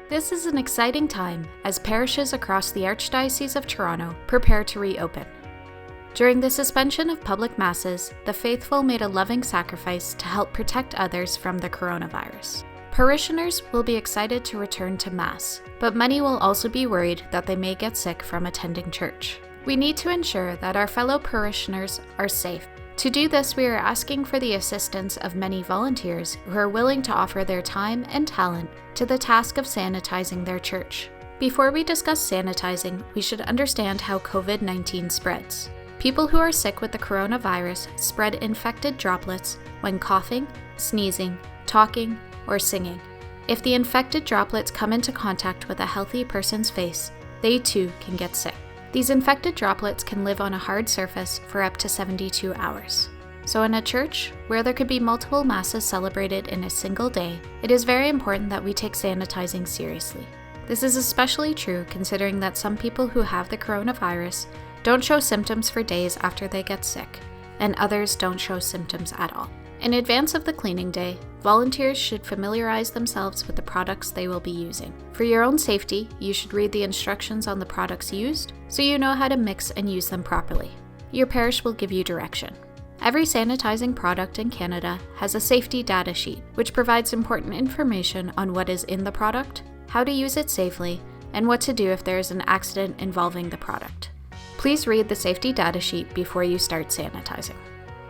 This is an exciting time as parishes across the Archdiocese of Toronto prepare to reopen. During the suspension of public masses, the faithful made a loving sacrifice to help protect others from the coronavirus. Parishioners will be excited to return to Mass, but many will also be worried that they may get sick from attending church. We need to ensure that our fellow parishioners are safe. To do this, we are asking for the assistance of many volunteers who are willing to offer their time and talent to the task of sanitizing their church. Before we discuss sanitizing, we should understand how COVID-19 spreads. People who are sick with the coronavirus spread infected droplets when coughing, sneezing, talking, or singing. If the infected droplets come into contact with a healthy person's face, they too can get sick. These infected droplets can live on a hard surface for up to 72 hours. So in a church, where there could be multiple masses celebrated in a single day, it is very important that we take sanitizing seriously. This is especially true considering that some people who have the coronavirus don't show symptoms for days after they get sick, and others don't show symptoms at all. In advance of the cleaning day, volunteers should familiarize themselves with the products they will be using. For your own safety, you should read the instructions on the products used so you know how to mix and use them properly. Your parish will give you direction. Every sanitizing product in Canada has a safety data sheet, which provides important information on what is in the product, how to use it safely, and what to do if there is an accident involving the product. Please read the safety data sheet before you start sanitizing.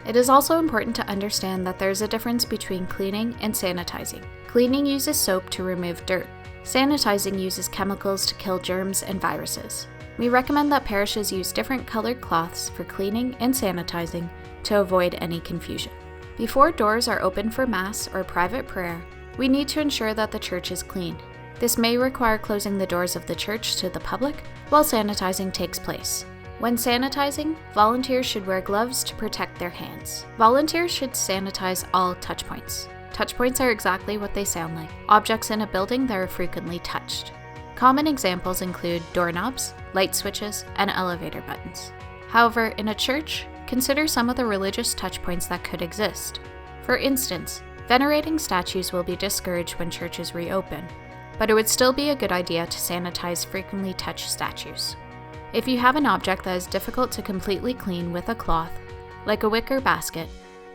It is also important to understand that there is a difference between cleaning and sanitizing. Cleaning uses soap to remove dirt. Sanitizing uses chemicals to kill germs and viruses. We recommend that parishes use different colored cloths for cleaning and sanitizing to avoid any confusion. Before doors are open for Mass or private prayer, we need to ensure that the church is clean. This may require closing the doors of the church to the public while sanitizing takes place. When sanitizing, volunteers should wear gloves to protect their hands. Volunteers should sanitize all touchpoints. Touchpoints are exactly what they sound like, objects in a building that are frequently touched. Common examples include doorknobs, light switches, and elevator buttons. However, in a church, consider some of the religious touchpoints that could exist. For instance, venerating statues will be discouraged when churches reopen, but it would still be a good idea to sanitize frequently touched statues. If you have an object that is difficult to completely clean with a cloth, like a wicker basket,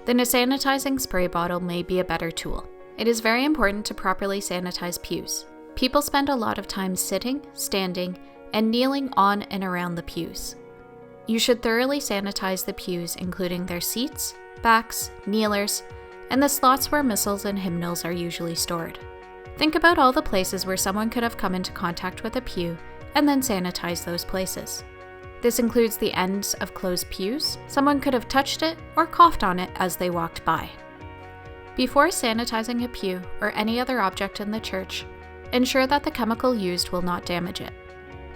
then a sanitizing spray bottle may be a better tool. It is very important to properly sanitize pews. People spend a lot of time sitting, standing, and kneeling on and around the pews. You should thoroughly sanitize the pews, including their seats, backs, kneelers, and the slots where missals and hymnals are usually stored. Think about all the places where someone could have come into contact with a pew and then sanitize those places. This includes the ends of closed pews. Someone could have touched it or coughed on it as they walked by. Before sanitizing a pew or any other object in the church, ensure that the chemical used will not damage it.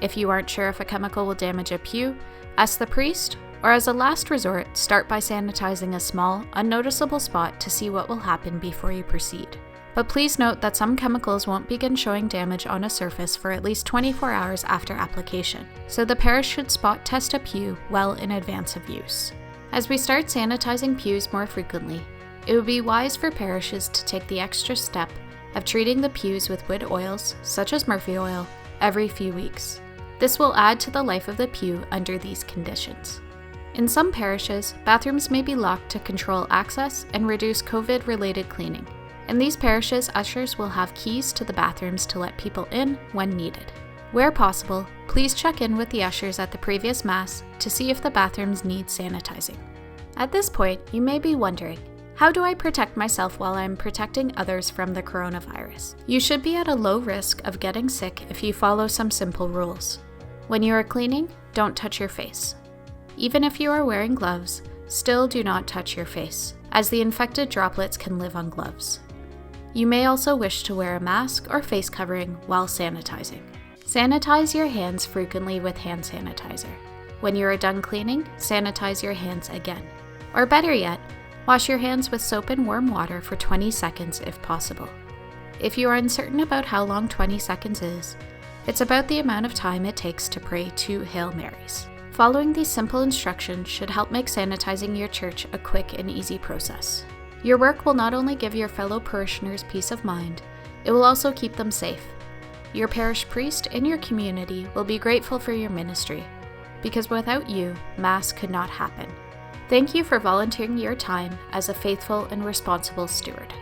If you aren't sure if a chemical will damage a pew, ask the priest, or as a last resort, start by sanitizing a small, unnoticeable spot to see what will happen before you proceed. But please note that some chemicals won't begin showing damage on a surface for at least 24 hours after application, so the parish should spot test a pew well in advance of use. As we start sanitizing pews more frequently, it would be wise for parishes to take the extra step of treating the pews with wood oils, such as Murphy oil, every few weeks. This will add to the life of the pew under these conditions. In some parishes, bathrooms may be locked to control access and reduce COVID-related cleaning. In these parishes, ushers will have keys to the bathrooms to let people in when needed. Where possible, please check in with the ushers at the previous Mass to see if the bathrooms need sanitizing. At this point, you may be wondering, how do I protect myself while I'm protecting others from the coronavirus? You should be at a low risk of getting sick if you follow some simple rules. When you are cleaning, don't touch your face. Even if you are wearing gloves, still do not touch your face, as the infected droplets can live on gloves. You may also wish to wear a mask or face covering while sanitizing. Sanitize your hands frequently with hand sanitizer. When you are done cleaning, sanitize your hands again. Or better yet, wash your hands with soap and warm water for 20 seconds if possible. If you are uncertain about how long 20 seconds is, it's about the amount of time it takes to pray 2 Hail Marys. Following these simple instructions should help make sanitizing your church a quick and easy process. Your work will not only give your fellow parishioners peace of mind, it will also keep them safe. your parish priest and your community will be grateful for your ministry, because without you, Mass could not happen. Thank you for volunteering your time as a faithful and responsible steward.